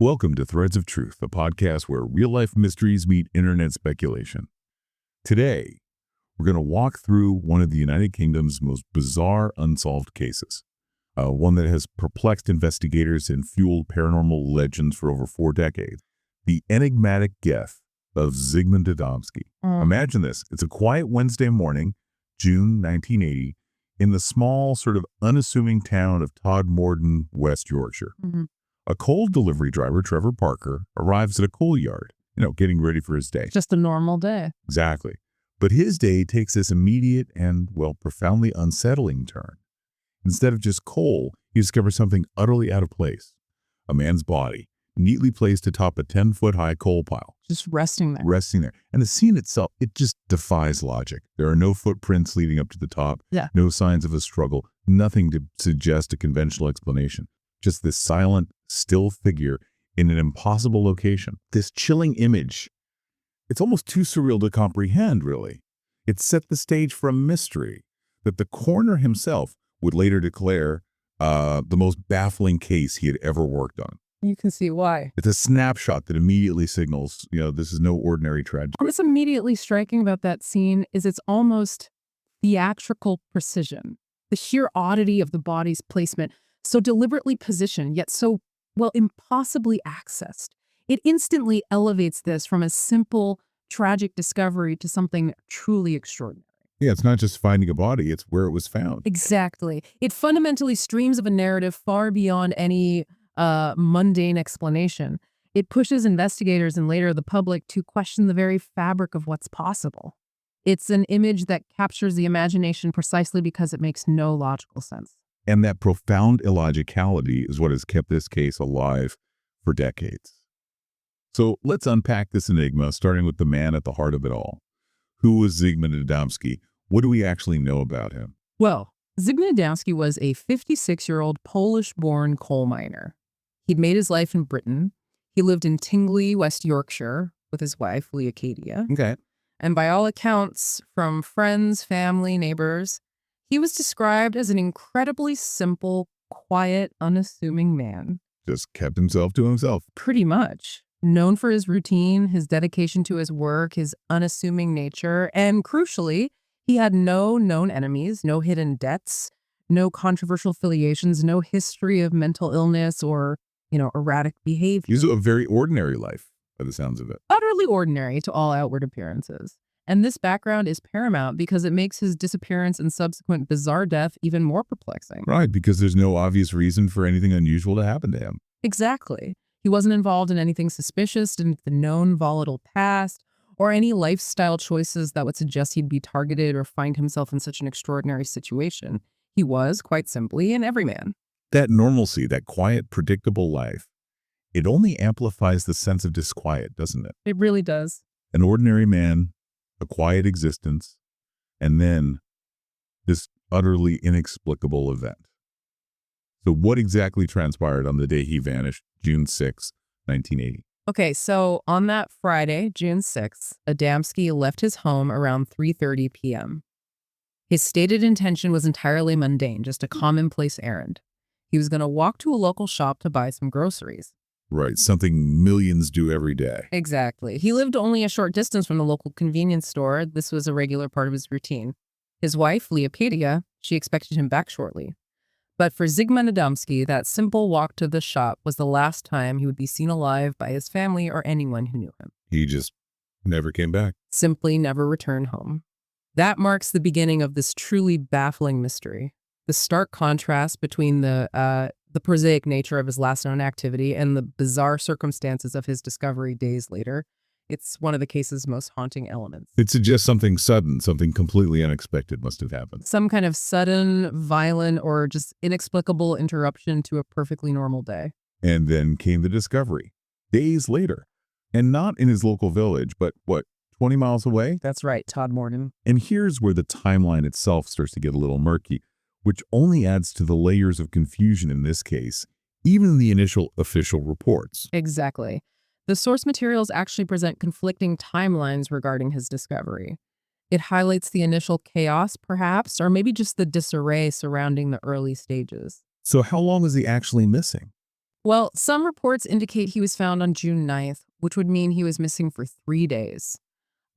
Welcome to Threads of Truth, a podcast where real-life mysteries meet internet speculation. Today, we're going to walk through one of the United Kingdom's most bizarre unsolved cases, one that has perplexed investigators and fueled paranormal legends for over 4 decades. The enigmatic death of Zigmund Adamski. Imagine this. It's a quiet Wednesday morning, June 1980, in the small, sort of unassuming town of Todmorden, West Yorkshire. A coal delivery driver, Trevor Parker, arrives at a coal yard, getting ready for his day. Just a normal day. Exactly. But his day takes this immediate and, profoundly unsettling turn. Instead of just coal, he discovers something utterly out of place. A man's body, neatly placed atop a 10-foot-high coal pile. Just resting there. Resting there. And the scene itself, it just defies logic. There are no footprints leading up to the top. Yeah. No signs of a struggle. Nothing to suggest a conventional explanation. Just this silent, still figure in an impossible location. This chilling image. It's almost too surreal to comprehend, really. It set the stage for a mystery that the coroner himself would later declare the most baffling case he had ever worked on. You can see why. It's a snapshot that immediately signals, this is no ordinary tragedy. What's immediately striking about that scene is its almost theatrical precision. The sheer oddity of the body's placement, so deliberately positioned, yet so, impossibly accessed. It instantly elevates this from a simple, tragic discovery to something truly extraordinary. Yeah, it's not just finding a body, it's where it was found. Exactly. It fundamentally streams of a narrative far beyond any mundane explanation. It pushes investigators and later the public to question the very fabric of what's possible. It's an image that captures the imagination precisely because it makes no logical sense. And that profound illogicality is what has kept this case alive for decades. So let's unpack this enigma, starting with the man at the heart of it all. Who was Zigmund Adamski? What do we actually know about him? Well, Zigmund Adamski was a 56-year-old Polish-born coal miner. He'd made his life in Britain. He lived in Tingley, West Yorkshire, with his wife, Leocadia. Okay. And by all accounts, from friends, family, neighbors, he was described as an incredibly simple, quiet, unassuming man. Just kept himself to himself. Pretty much. Known for his routine, his dedication to his work, his unassuming nature, and crucially, he had no known enemies, no hidden debts, no controversial affiliations, no history of mental illness or, erratic behavior. He's a very ordinary life, by the sounds of it. Utterly ordinary to all outward appearances. And this background is paramount because it makes his disappearance and subsequent bizarre death even more perplexing. Right, because there's no obvious reason for anything unusual to happen to him. Exactly. He wasn't involved in anything suspicious in the known volatile past or any lifestyle choices that would suggest he'd be targeted or find himself in such an extraordinary situation. He was, quite simply, an everyman. That normalcy, that quiet, predictable life, it only amplifies the sense of disquiet, doesn't it? It really does. An ordinary man, a quiet existence, and then this utterly inexplicable event. So what exactly transpired on the day he vanished, June 6, 1980? Okay, so on that Friday, June 6th, Adamski left his home around 3:30 p.m. His stated intention was entirely mundane, just a commonplace errand. He was going to walk to a local shop to buy some groceries. Right, something millions do every day. Exactly. He lived only a short distance from the local convenience store. This was a regular part of his routine. His wife, Leocadia, she expected him back shortly. But for Zigmund Adamski, that simple walk to the shop was the last time he would be seen alive by his family or anyone who knew him. He just never came back. Simply never returned home. That marks the beginning of this truly baffling mystery. The stark contrast between the prosaic nature of his last known activity and the bizarre circumstances of his discovery days later. It's one of the case's most haunting elements. It suggests something sudden, something completely unexpected must have happened. Some kind of sudden, violent, or just inexplicable interruption to a perfectly normal day. And then came the discovery, days later. And not in his local village, but 20 miles away? That's right, Todmorden. And here's where the timeline itself starts to get a little murky, which only adds to the layers of confusion in this case, even in the initial official reports. Exactly. The source materials actually present conflicting timelines regarding his discovery. It highlights the initial chaos, perhaps, or maybe just the disarray surrounding the early stages. So how long is he actually missing? Well, some reports indicate he was found on June 9th, which would mean he was missing for 3 days.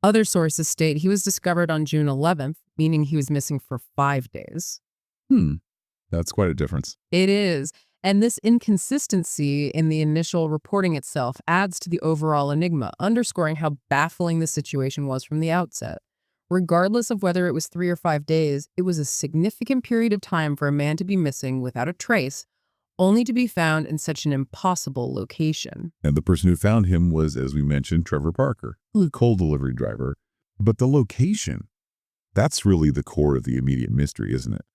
Other sources state he was discovered on June 11th, meaning he was missing for 5 days. That's quite a difference. It is. And this inconsistency in the initial reporting itself adds to the overall enigma, underscoring how baffling the situation was from the outset. Regardless of whether it was 3 or 5 days, it was a significant period of time for a man to be missing without a trace, only to be found in such an impossible location. And the person who found him was, as we mentioned, Trevor Parker, a coal delivery driver. But the location, that's really the core of the immediate mystery, isn't it?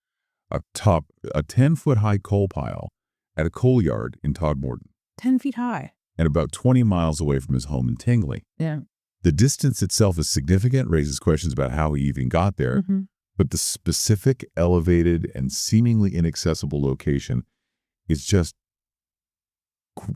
Atop a 10-foot-high coal pile at a coal yard in Todmorden, 10 feet high. and about 20 miles away from his home in Tingley. Yeah. The distance itself is significant, raises questions about how he even got there, but the specific, elevated, and seemingly inaccessible location is just,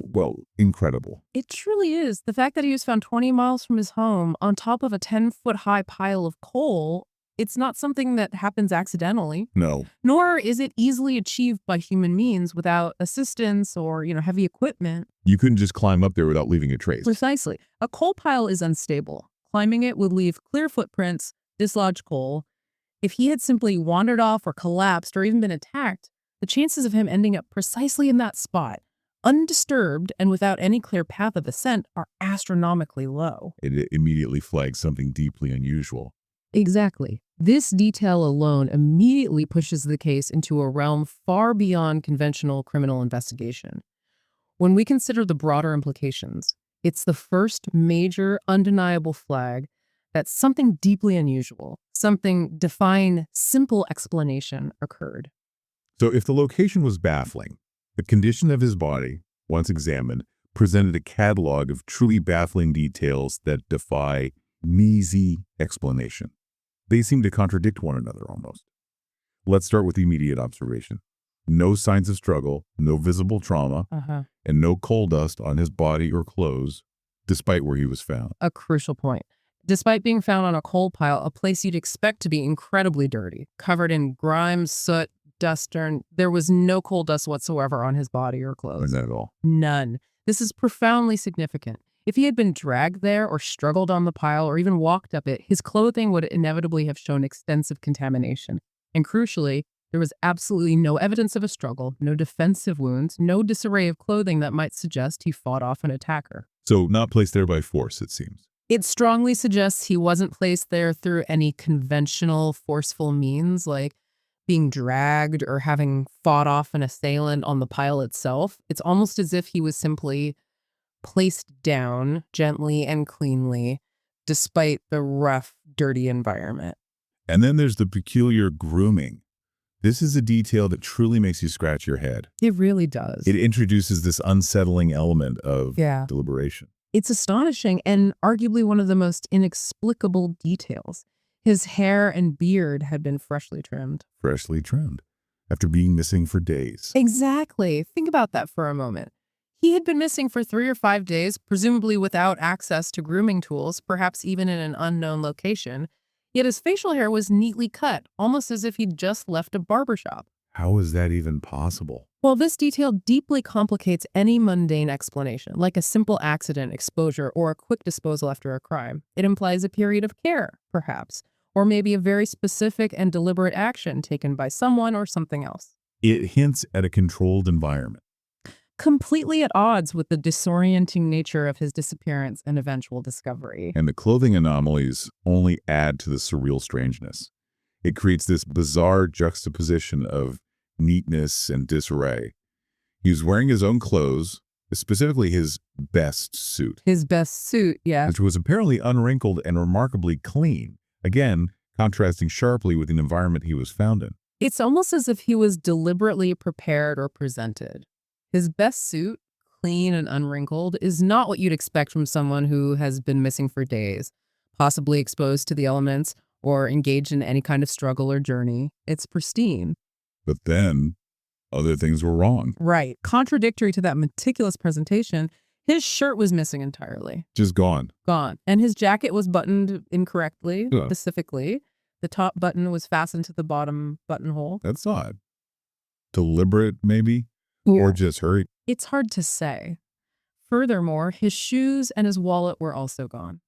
well, incredible. It truly is. The fact that he was found 20 miles from his home on top of a 10-foot-high pile of coal, it's not something that happens accidentally. No. Nor is it easily achieved by human means without assistance or, heavy equipment. You couldn't just climb up there without leaving a trace. Precisely. A coal pile is unstable. Climbing it would leave clear footprints, dislodged coal. If he had simply wandered off or collapsed or even been attacked, the chances of him ending up precisely in that spot, undisturbed and without any clear path of ascent, are astronomically low. It immediately flags something deeply unusual. Exactly. This detail alone immediately pushes the case into a realm far beyond conventional criminal investigation. When we consider the broader implications, it's the first major, undeniable flag that something deeply unusual, something defying simple explanation occurred. So if the location was baffling, the condition of his body, once examined, presented a catalog of truly baffling details that defy easy explanation. They seem to contradict one another almost. Let's start with the immediate observation. No signs of struggle, no visible trauma, and no coal dust on his body or clothes, despite where he was found. A crucial point. Despite being found on a coal pile, a place you'd expect to be incredibly dirty, covered in grime, soot, dust, there was no coal dust whatsoever on his body or clothes. Not at all. None. This is profoundly significant. If he had been dragged there or struggled on the pile or even walked up it, his clothing would inevitably have shown extensive contamination. And crucially, there was absolutely no evidence of a struggle, no defensive wounds, no disarray of clothing that might suggest he fought off an attacker. So not placed there by force, it seems. It strongly suggests he wasn't placed there through any conventional forceful means, like being dragged or having fought off an assailant on the pile itself. It's almost as if he was simply placed down gently and cleanly, despite the rough, dirty environment. And then there's the peculiar grooming. This is a detail that truly makes you scratch your head. It really does. It introduces this unsettling element of deliberation. It's astonishing and arguably one of the most inexplicable details. His hair and beard had been freshly trimmed. Freshly trimmed, after being missing for days. Exactly. Think about that for a moment. He had been missing for 3 or 5 days, presumably without access to grooming tools, perhaps even in an unknown location. Yet his facial hair was neatly cut, almost as if he'd just left a barbershop. How is that even possible? Well, this detail deeply complicates any mundane explanation, like a simple accident, exposure, or a quick disposal after a crime. It implies a period of care, perhaps, or maybe a very specific and deliberate action taken by someone or something else. It hints at a controlled environment. Completely at odds with the disorienting nature of his disappearance and eventual discovery. And the clothing anomalies only add to the surreal strangeness. It creates this bizarre juxtaposition of neatness and disarray. He was wearing his own clothes, specifically his best suit. His best suit, yeah. Which was apparently unwrinkled and remarkably clean. Again, contrasting sharply with the environment he was found in. It's almost as if he was deliberately prepared or presented. His best suit, clean and unwrinkled, is not what you'd expect from someone who has been missing for days, possibly exposed to the elements or engaged in any kind of struggle or journey. It's pristine. But then, other things were wrong. Right. Contradictory to that meticulous presentation, his shirt was missing entirely. Just gone. Gone. And his jacket was buttoned incorrectly, specifically. The top button was fastened to the bottom buttonhole. That's odd. Deliberate, maybe? Yeah. Or just hurried. It's hard to say. Furthermore, his shoes and his wallet were also gone.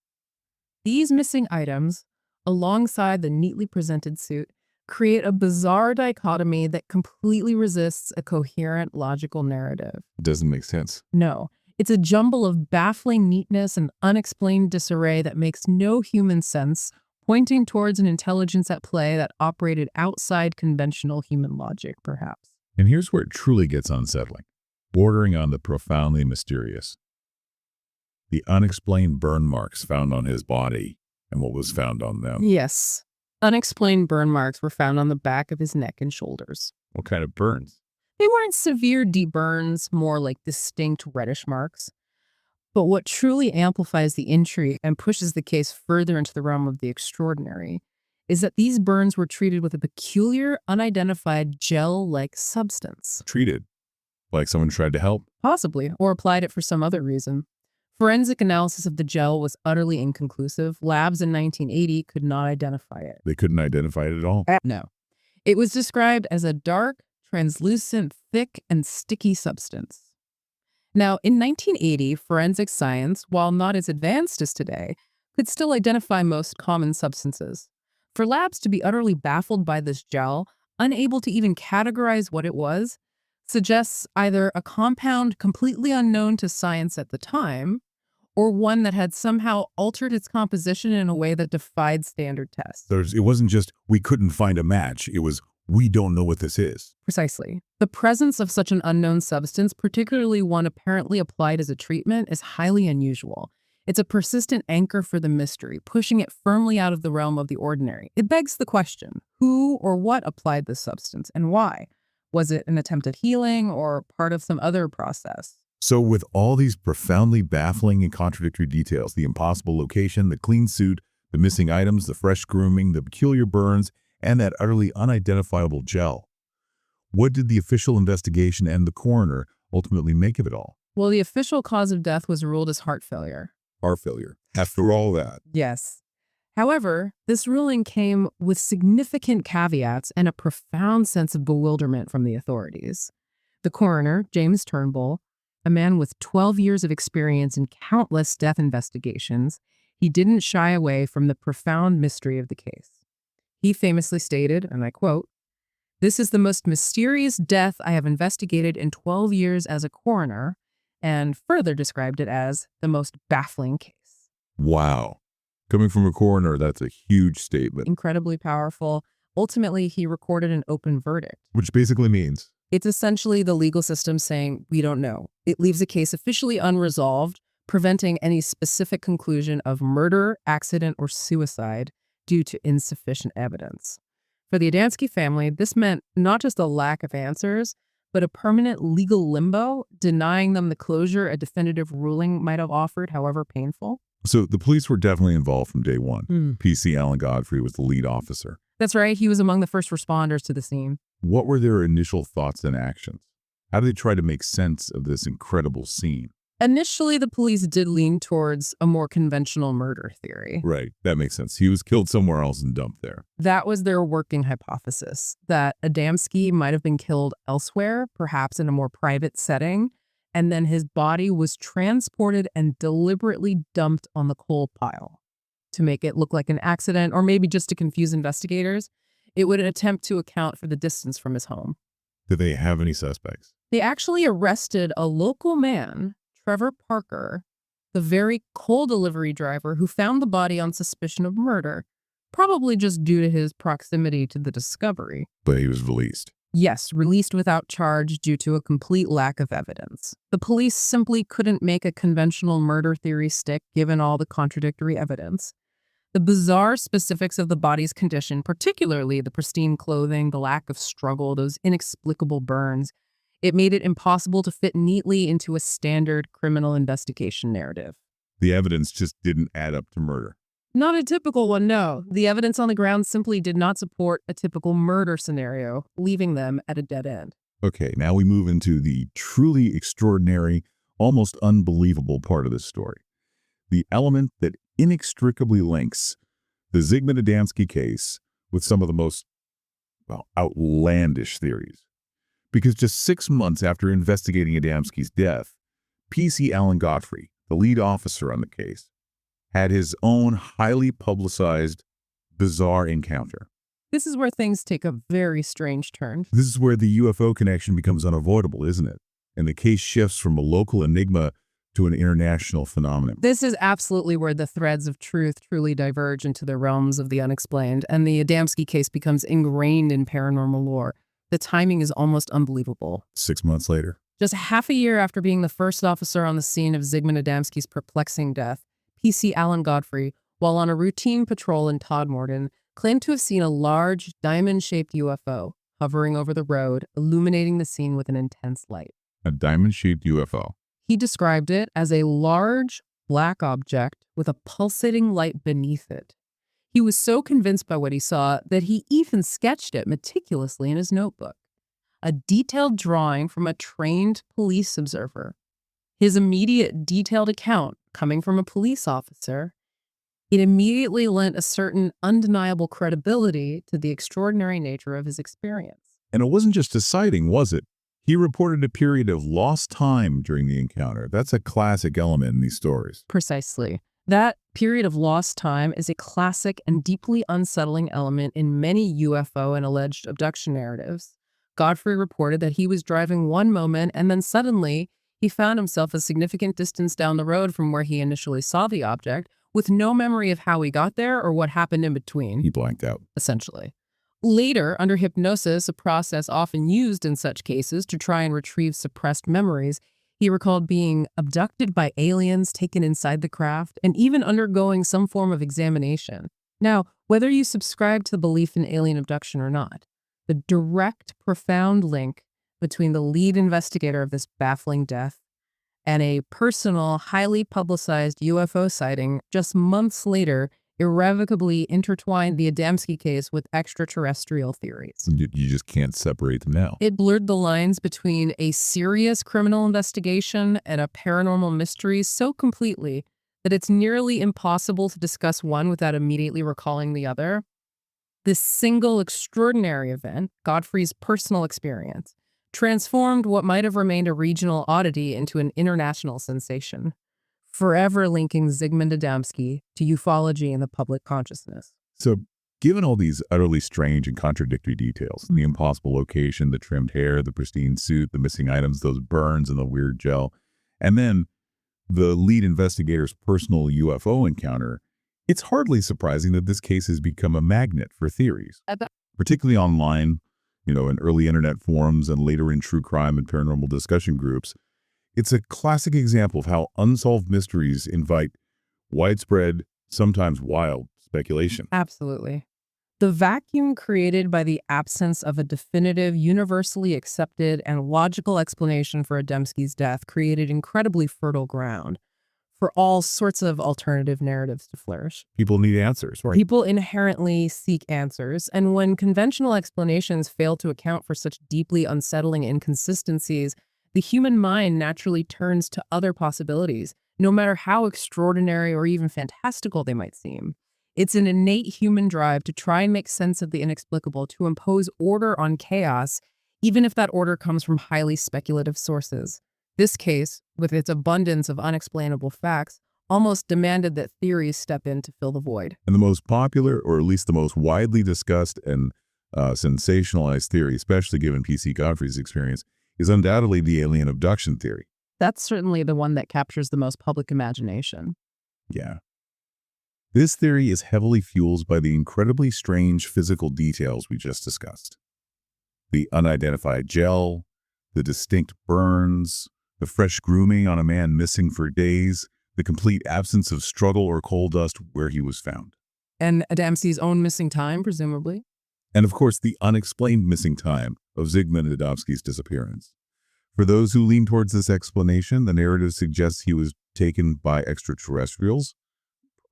These missing items, alongside the neatly presented suit, create a bizarre dichotomy that completely resists a coherent, logical narrative. Doesn't make sense. No, it's a jumble of baffling neatness and unexplained disarray that makes no human sense, pointing towards an intelligence at play that operated outside conventional human logic, perhaps. And here's where it truly gets unsettling, bordering on the profoundly mysterious. The unexplained burn marks found on his body and what was found on them. Yes, unexplained burn marks were found on the back of his neck and shoulders. What kind of burns? They weren't severe deep burns, more like distinct reddish marks. But what truly amplifies the intrigue and pushes the case further into the realm of the extraordinary is that these burns were treated with a peculiar, unidentified gel-like substance. Treated like someone tried to help. Possibly, or applied it for some other reason. Forensic analysis of the gel was utterly inconclusive. Labs in 1980 could not identify it. They couldn't identify it at all. No. It was described as a dark, translucent, thick, and sticky substance. Now, in 1980, forensic science, while not as advanced as today, could still identify most common substances. For labs to be utterly baffled by this gel, unable to even categorize what it was, suggests either a compound completely unknown to science at the time, or one that had somehow altered its composition in a way that defied standard tests. It wasn't just, we couldn't find a match. It was, we don't know what this is. Precisely. The presence of such an unknown substance, particularly one apparently applied as a treatment, is highly unusual. It's a persistent anchor for the mystery, pushing it firmly out of the realm of the ordinary. It begs the question, who or what applied this substance and why? Was it an attempt at healing or part of some other process? So with all these profoundly baffling and contradictory details, the impossible location, the clean suit, the missing items, the fresh grooming, the peculiar burns, and that utterly unidentifiable gel, what did the official investigation and the coroner ultimately make of it all? Well, the official cause of death was ruled as heart failure. Heart failure. After all that. Yes. However, this ruling came with significant caveats and a profound sense of bewilderment from the authorities. The coroner, James Turnbull, a man with 12 years of experience in countless death investigations, he didn't shy away from the profound mystery of the case. He famously stated, and I quote, "This is the most mysterious death I have investigated in 12 years as a coroner," and further described it as the most baffling case. Wow. Coming from a coroner, that's a huge statement. Incredibly powerful. Ultimately, he recorded an open verdict. Which basically means? It's essentially the legal system saying, we don't know. It leaves a case officially unresolved, preventing any specific conclusion of murder, accident, or suicide due to insufficient evidence. For the Adamski family, this meant not just a lack of answers, but a permanent legal limbo, denying them the closure a definitive ruling might have offered, however painful. So the police were definitely involved from day one. PC Alan Godfrey was the lead officer. That's right. He was among the first responders to the scene. What were their initial thoughts and actions? How did they try to make sense of this incredible scene? Initially, the police did lean towards a more conventional murder theory. Right, that makes sense. He was killed somewhere else and dumped there. That was their working hypothesis, that Adamski might have been killed elsewhere, perhaps in a more private setting, and then his body was transported and deliberately dumped on the coal pile to make it look like an accident, or maybe just to confuse investigators. It would attempt to account for the distance from his home. Did they have any suspects? They actually arrested a local man, Trevor Parker, the very coal delivery driver who found the body on suspicion of murder, probably just due to his proximity to the discovery. But he was released. Yes, released without charge due to a complete lack of evidence. The police simply couldn't make a conventional murder theory stick given all the contradictory evidence. The bizarre specifics of the body's condition, particularly the pristine clothing, the lack of struggle, those inexplicable burns, it made it impossible to fit neatly into a standard criminal investigation narrative. The evidence just didn't add up to murder. Not a typical one, no. The evidence on the ground simply did not support a typical murder scenario, leaving them at a dead end. Okay, now we move into the truly extraordinary, almost unbelievable part of this story. The element that inextricably links the Zigmund Adamski case with some of the most outlandish theories. Because just 6 months after investigating Adamski's death, PC Alan Godfrey, the lead officer on the case, had his own highly publicized, bizarre encounter. This is where things take a very strange turn. This is where the UFO connection becomes unavoidable, isn't it? And the case shifts from a local enigma to an international phenomenon. This is absolutely where the threads of truth truly diverge into the realms of the unexplained, and the Adamski case becomes ingrained in paranormal lore. The timing is almost unbelievable. 6 months later. Just half a year after being the first officer on the scene of Zigmund Adamski's perplexing death, PC Alan Godfrey, while on a routine patrol in Todmorden, claimed to have seen a large, diamond-shaped UFO hovering over the road, illuminating the scene with an intense light. A diamond-shaped UFO. He described it as a large, black object with a pulsating light beneath it. He was so convinced by what he saw that he even sketched it meticulously in his notebook. A detailed drawing from a trained police observer. His immediate detailed account, coming from a police officer, it immediately lent a certain undeniable credibility to the extraordinary nature of his experience. And it wasn't just a sighting, was it? He reported a period of lost time during the encounter. That's a classic element in these stories. Precisely. That period of lost time is a classic and deeply unsettling element in many UFO and alleged abduction narratives. Godfrey reported that he was driving one moment and then suddenly he found himself a significant distance down the road from where he initially saw the object, with no memory of how he got there or what happened in between. He blanked out. Essentially. Later, under hypnosis, a process often used in such cases to try and retrieve suppressed memories, he recalled being abducted by aliens taken inside the craft and even undergoing some form of examination. Now, whether you subscribe to the belief in alien abduction or not, the direct, profound link between the lead investigator of this baffling death and a personal, highly publicized UFO sighting just months later irrevocably intertwined the Adamski case with extraterrestrial theories. You just can't separate them now. It blurred the lines between a serious criminal investigation and a paranormal mystery so completely that it's nearly impossible to discuss one without immediately recalling the other. This single extraordinary event, Godfrey's personal experience, transformed what might have remained a regional oddity into an international sensation, forever linking Zigmund Adamski to ufology in the public consciousness. So, given all these utterly strange and contradictory details, the impossible location, the trimmed hair, the pristine suit, the missing items, those burns and the weird gel, and then the lead investigator's personal UFO encounter, it's hardly surprising that this case has become a magnet for theories, particularly online, in early internet forums and later in true crime and paranormal discussion groups. It's a classic example of how unsolved mysteries invite widespread, sometimes wild, speculation. Absolutely. The vacuum created by the absence of a definitive, universally accepted, and logical explanation for Adamski's death created incredibly fertile ground for all sorts of alternative narratives to flourish. People need answers, right? People inherently seek answers, and when conventional explanations fail to account for such deeply unsettling inconsistencies, the human mind naturally turns to other possibilities, no matter how extraordinary or even fantastical they might seem. It's an innate human drive to try and make sense of the inexplicable, to impose order on chaos, even if that order comes from highly speculative sources. This case, with its abundance of unexplainable facts, almost demanded that theories step in to fill the void. And the most popular, or at least the most widely discussed and sensationalized theory, especially given P.C. Godfrey's experience, is undoubtedly the alien abduction theory. That's certainly the one that captures the most public imagination. Yeah. This theory is heavily fueled by the incredibly strange physical details we just discussed. The unidentified gel, the distinct burns, the fresh grooming on a man missing for days, the complete absence of struggle or coal dust where he was found. And Adamski's own missing time, presumably. And of course, the unexplained missing time of Zigmund Adamski's disappearance. For those who lean towards this explanation, the narrative suggests he was taken by extraterrestrials,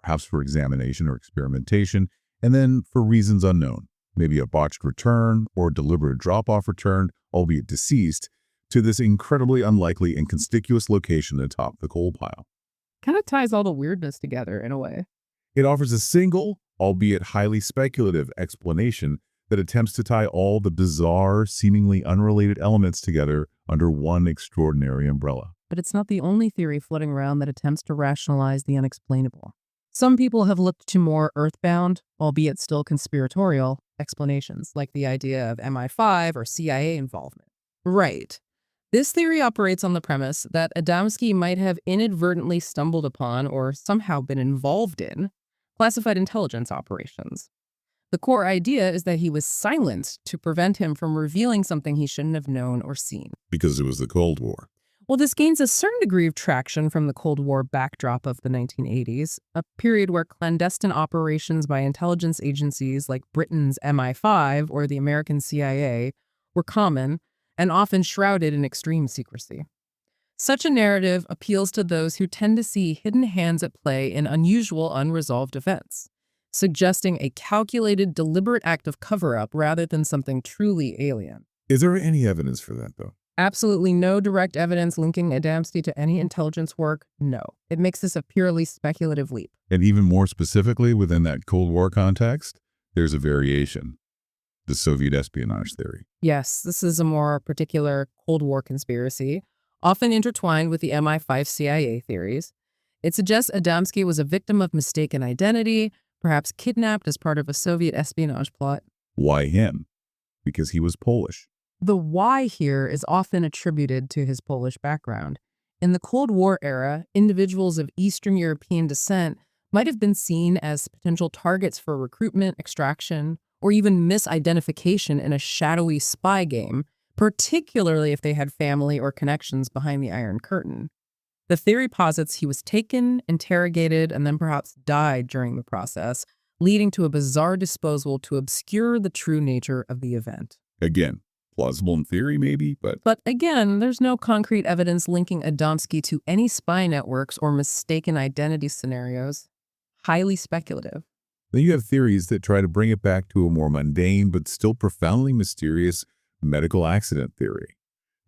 perhaps for examination or experimentation, and then for reasons unknown, maybe a botched return or deliberate drop-off return, albeit deceased, to this incredibly unlikely and conspicuous location atop the coal pile. Kind of ties all the weirdness together in a way. It offers a single, albeit highly speculative, explanation that attempts to tie all the bizarre, seemingly unrelated elements together under one extraordinary umbrella. But it's not the only theory floating around that attempts to rationalize the unexplainable. Some people have looked to more earthbound, albeit still conspiratorial, explanations, like the idea of MI5 or CIA involvement. Right. This theory operates on the premise that Adamski might have inadvertently stumbled upon or somehow been involved in classified intelligence operations. The core idea is that he was silenced to prevent him from revealing something he shouldn't have known or seen. Because it was the Cold War. Well, this gains a certain degree of traction from the Cold War backdrop of the 1980s, a period where clandestine operations by intelligence agencies like Britain's MI5 or the American CIA were common and often shrouded in extreme secrecy. Such a narrative appeals to those who tend to see hidden hands at play in unusual, unresolved events, suggesting a calculated, deliberate act of cover-up rather than something truly alien. Is there any evidence for that, though? Absolutely no direct evidence linking Adamski to any intelligence work, no. It makes this a purely speculative leap. And even more specifically, within that Cold War context, there's a variation. The Soviet espionage theory. Yes, this is a more particular Cold War conspiracy, often intertwined with the MI5 CIA theories. It suggests Adamski was a victim of mistaken identity, perhaps kidnapped as part of a Soviet espionage plot. Why him? Because he was Polish. The why here is often attributed to his Polish background. In the Cold War era, individuals of Eastern European descent might have been seen as potential targets for recruitment, extraction, or even misidentification in a shadowy spy game, particularly if they had family or connections behind the Iron Curtain. The theory posits he was taken, interrogated, and then perhaps died during the process, leading to a bizarre disposal to obscure the true nature of the event. Again, plausible in theory maybe, but again, there's no concrete evidence linking Adamski to any spy networks or mistaken identity scenarios. Highly speculative. then you have theories that try to bring it back to a more mundane but still profoundly mysterious medical accident theory.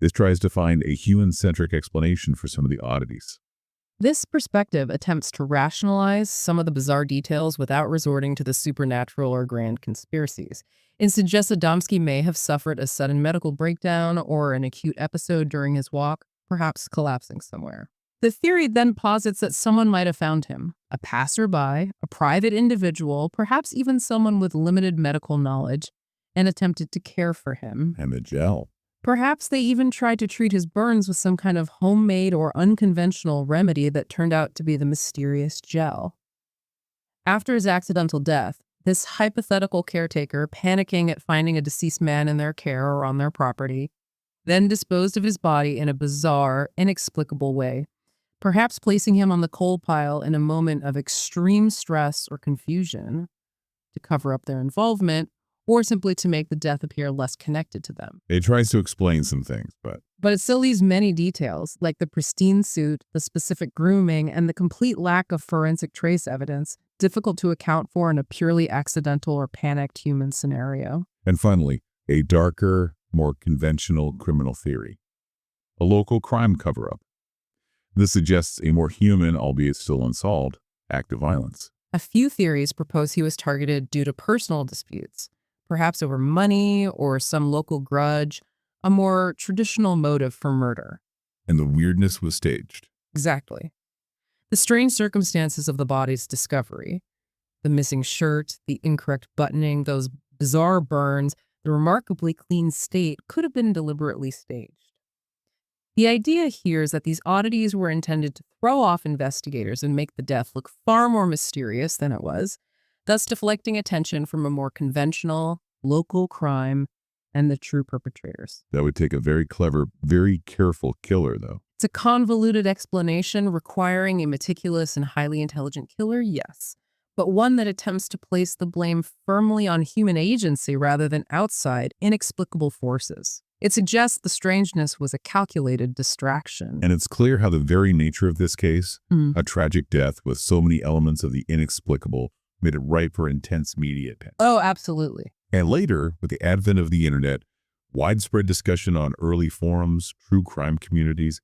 This tries to find a human-centric explanation for some of the oddities. This perspective attempts to rationalize some of the bizarre details without resorting to the supernatural or grand conspiracies. It suggests Adamski may have suffered a sudden medical breakdown or an acute episode during his walk, perhaps collapsing somewhere. The theory then posits that someone might have found him, a passerby, a private individual, perhaps even someone with limited medical knowledge, and attempted to care for him. And the gel. Perhaps they even tried to treat his burns with some kind of homemade or unconventional remedy that turned out to be the mysterious gel. After his accidental death, this hypothetical caretaker, panicking at finding a deceased man in their care or on their property, then disposed of his body in a bizarre, inexplicable way, perhaps placing him on the coal pile in a moment of extreme stress or confusion to cover up their involvement, or simply to make the death appear less connected to them. It tries to explain some things, but it still leaves many details, like the pristine suit, the specific grooming, and the complete lack of forensic trace evidence, difficult to account for in a purely accidental or panicked human scenario. And finally, a darker, more conventional criminal theory. A local crime cover-up. This suggests a more human, albeit still unsolved, act of violence. A few theories propose he was targeted due to personal disputes, perhaps over money or some local grudge, a more traditional motive for murder. And the weirdness was staged. Exactly. The strange circumstances of the body's discovery, the missing shirt, the incorrect buttoning, those bizarre burns, the remarkably clean state could have been deliberately staged. The idea here is that these oddities were intended to throw off investigators and make the death look far more mysterious than it was, thus deflecting attention from a more conventional, local crime and the true perpetrators. That would take a very clever, very careful killer, though. It's a convoluted explanation requiring a meticulous and highly intelligent killer, yes, but one that attempts to place the blame firmly on human agency rather than outside, inexplicable forces. It suggests the strangeness was a calculated distraction. And it's clear how the very nature of this case, a tragic death with so many elements of the inexplicable, made it ripe for intense media attention. Oh, absolutely. And later, with the advent of the internet, widespread discussion on early forums, true crime communities,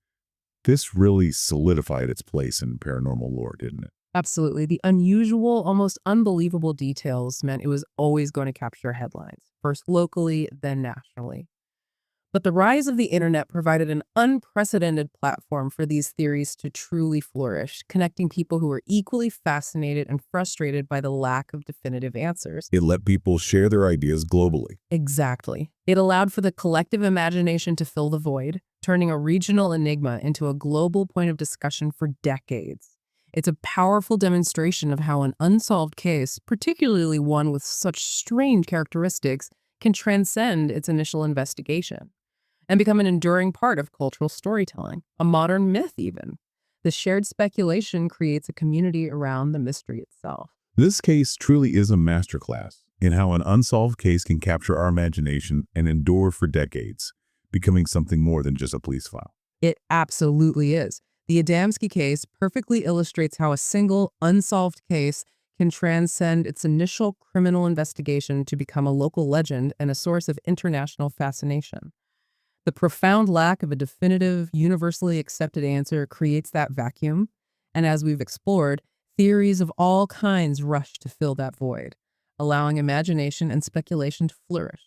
this really solidified its place in paranormal lore, didn't it? Absolutely. The unusual, almost unbelievable details meant it was always going to capture headlines, first locally, then nationally. But the rise of the internet provided an unprecedented platform for these theories to truly flourish, connecting people who were equally fascinated and frustrated by the lack of definitive answers. It let people share their ideas globally. Exactly. It allowed for the collective imagination to fill the void, turning a regional enigma into a global point of discussion for decades. It's a powerful demonstration of how an unsolved case, particularly one with such strange characteristics, can transcend its initial investigation and become an enduring part of cultural storytelling, a modern myth even. The shared speculation creates a community around the mystery itself. This case truly is a masterclass in how an unsolved case can capture our imagination and endure for decades, becoming something more than just a police file. It absolutely is. The Adamski case perfectly illustrates how a single, unsolved case can transcend its initial criminal investigation to become a local legend and a source of international fascination. The profound lack of a definitive, universally accepted answer creates that vacuum, and as we've explored, theories of all kinds rush to fill that void, allowing imagination and speculation to flourish.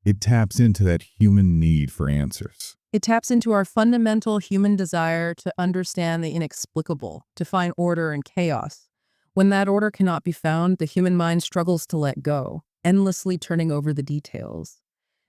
It taps into that human need for answers. It taps into our fundamental human desire to understand the inexplicable, to find order in chaos. When that order cannot be found, the human mind struggles to let go, endlessly turning over the details.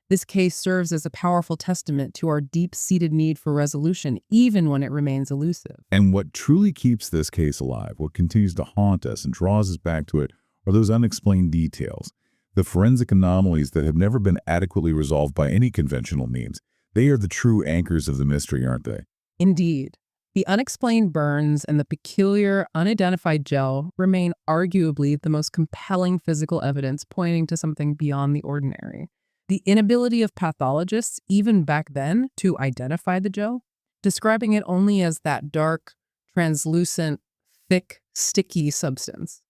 This case serves as a powerful testament to our deep-seated need for resolution, even when it remains elusive. And what truly keeps this case alive, what continues to haunt us and draws us back to it, are those unexplained details, the forensic anomalies that have never been adequately resolved by any conventional means. They are the true anchors of the mystery, aren't they? Indeed. The unexplained burns and the peculiar, unidentified gel remain arguably the most compelling physical evidence pointing to something beyond the ordinary. The inability of pathologists, even back then, to identify the gel, describing it only as that dark, translucent, thick, sticky substance.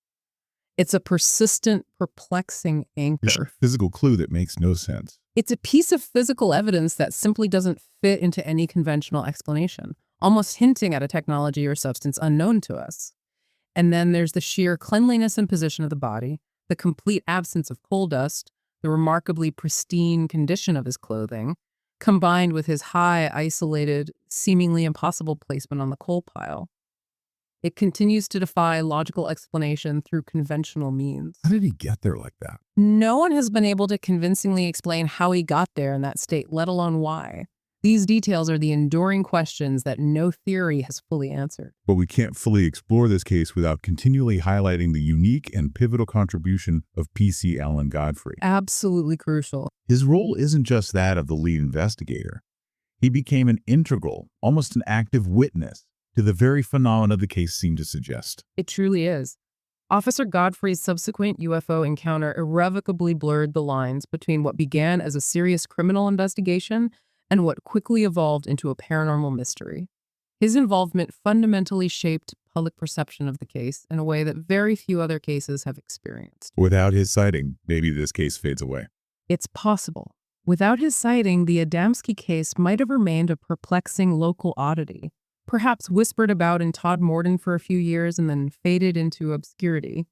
It's a persistent, perplexing anchor. A physical clue that makes no sense. It's a piece of physical evidence that simply doesn't fit into any conventional explanation, almost hinting at a technology or substance unknown to us. And then there's the sheer cleanliness and position of the body, the complete absence of coal dust, the remarkably pristine condition of his clothing, combined with his high, isolated, seemingly impossible placement on the coal pile. It continues to defy logical explanation through conventional means. How did he get there like that? No one has been able to convincingly explain how he got there in that state, let alone why. These details are the enduring questions that no theory has fully answered. But we can't fully explore this case without continually highlighting the unique and pivotal contribution of P.C. Allen Godfrey. Absolutely crucial. His role isn't just that of the lead investigator. He became an integral, almost an active witness to the very phenomena the case seemed to suggest. It truly is. Officer Godfrey's subsequent UFO encounter irrevocably blurred the lines between what began as a serious criminal investigation and what quickly evolved into a paranormal mystery. His involvement fundamentally shaped public perception of the case in a way that very few other cases have experienced. Without his sighting, maybe this case fades away. It's possible. Without his sighting, the Adamski case might have remained a perplexing local oddity, perhaps whispered about in Todd Morden for a few years and then faded into obscurity.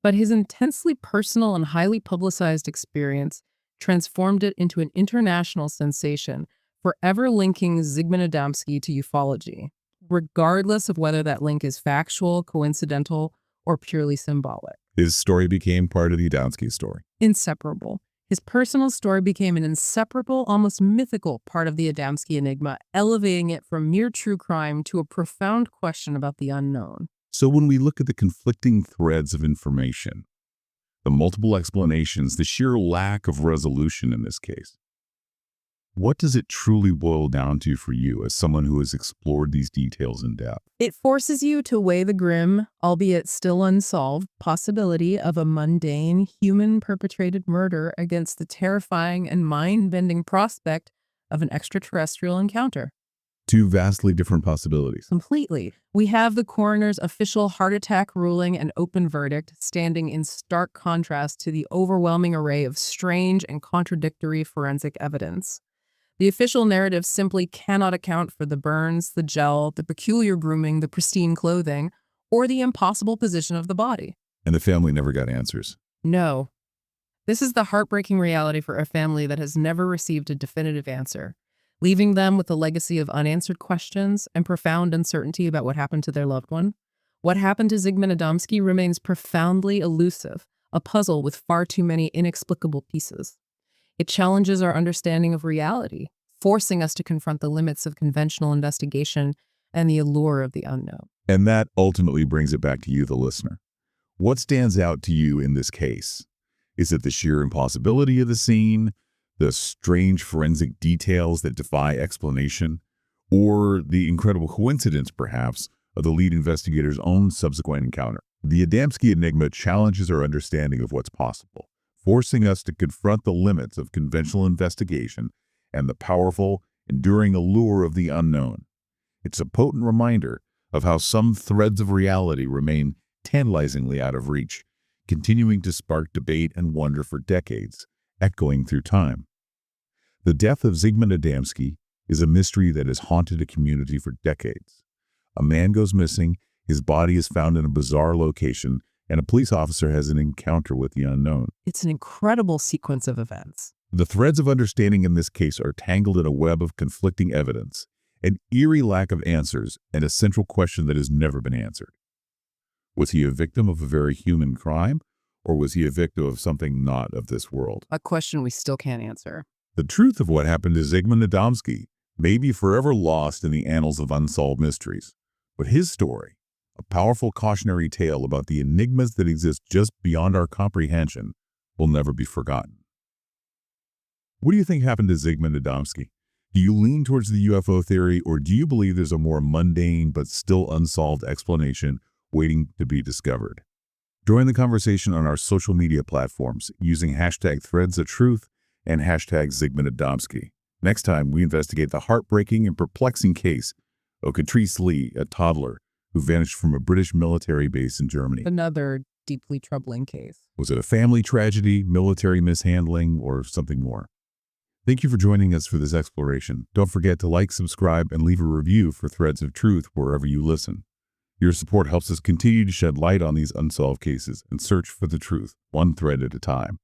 But his intensely personal and highly publicized experience transformed it into an international sensation, forever linking Zigmund Adamski to ufology, regardless of whether that link is factual, coincidental, or purely symbolic. His story became part of the Adamski story. Inseparable. His personal story became an inseparable, almost mythical part of the Adamski enigma, elevating it from mere true crime to a profound question about the unknown. So when we look at the conflicting threads of information, the multiple explanations, the sheer lack of resolution in this case, what does it truly boil down to for you as someone who has explored these details in depth? It forces you to weigh the grim, albeit still unsolved, possibility of a mundane, human-perpetrated murder against the terrifying and mind-bending prospect of an extraterrestrial encounter. Two vastly different possibilities. Completely. We have the coroner's official heart attack ruling and open verdict standing in stark contrast to the overwhelming array of strange and contradictory forensic evidence. The official narrative simply cannot account for the burns, the gel, the peculiar grooming, the pristine clothing, or the impossible position of the body. And the family never got answers. No. This is the heartbreaking reality for a family that has never received a definitive answer, leaving them with a legacy of unanswered questions and profound uncertainty about what happened to their loved one. What happened to Zigmund Adamski remains profoundly elusive, a puzzle with far too many inexplicable pieces. It challenges our understanding of reality, forcing us to confront the limits of conventional investigation and the allure of the unknown. And that ultimately brings it back to you, the listener. What stands out to you in this case? Is it the sheer impossibility of the scene, the strange forensic details that defy explanation, or the incredible coincidence, perhaps, of the lead investigator's own subsequent encounter? The Adamski enigma challenges our understanding of what's possible, forcing us to confront the limits of conventional investigation and the powerful, enduring allure of the unknown. It's a potent reminder of how some threads of reality remain tantalizingly out of reach, continuing to spark debate and wonder for decades, echoing through time. The death of Zigmund Adamski is a mystery that has haunted a community for decades. A man goes missing, his body is found in a bizarre location, and a police officer has an encounter with the unknown. It's an incredible sequence of events. The threads of understanding in this case are tangled in a web of conflicting evidence, an eerie lack of answers, and a central question that has never been answered. Was he a victim of a very human crime, or was he a victim of something not of this world? A question we still can't answer. The truth of what happened to Zigmund Adamski may be forever lost in the annals of unsolved mysteries, but his story, a powerful cautionary tale about the enigmas that exist just beyond our comprehension, will never be forgotten. What do you think happened to Zigmund Adamski? Do you lean towards the UFO theory, or do you believe there's a more mundane but still unsolved explanation waiting to be discovered? Join the conversation on our social media platforms using hashtag #ThreadsOfTruth and hashtag Zigmund Adamski. Next time, we investigate the heartbreaking and perplexing case of Catrice Lee, a toddler who vanished from a British military base in Germany. Another deeply troubling case. Was it a family tragedy, military mishandling, or something more? Thank you for joining us for this exploration. Don't forget to like, subscribe, and leave a review for Threads of Truth wherever you listen. Your support helps us continue to shed light on these unsolved cases and search for the truth, one thread at a time.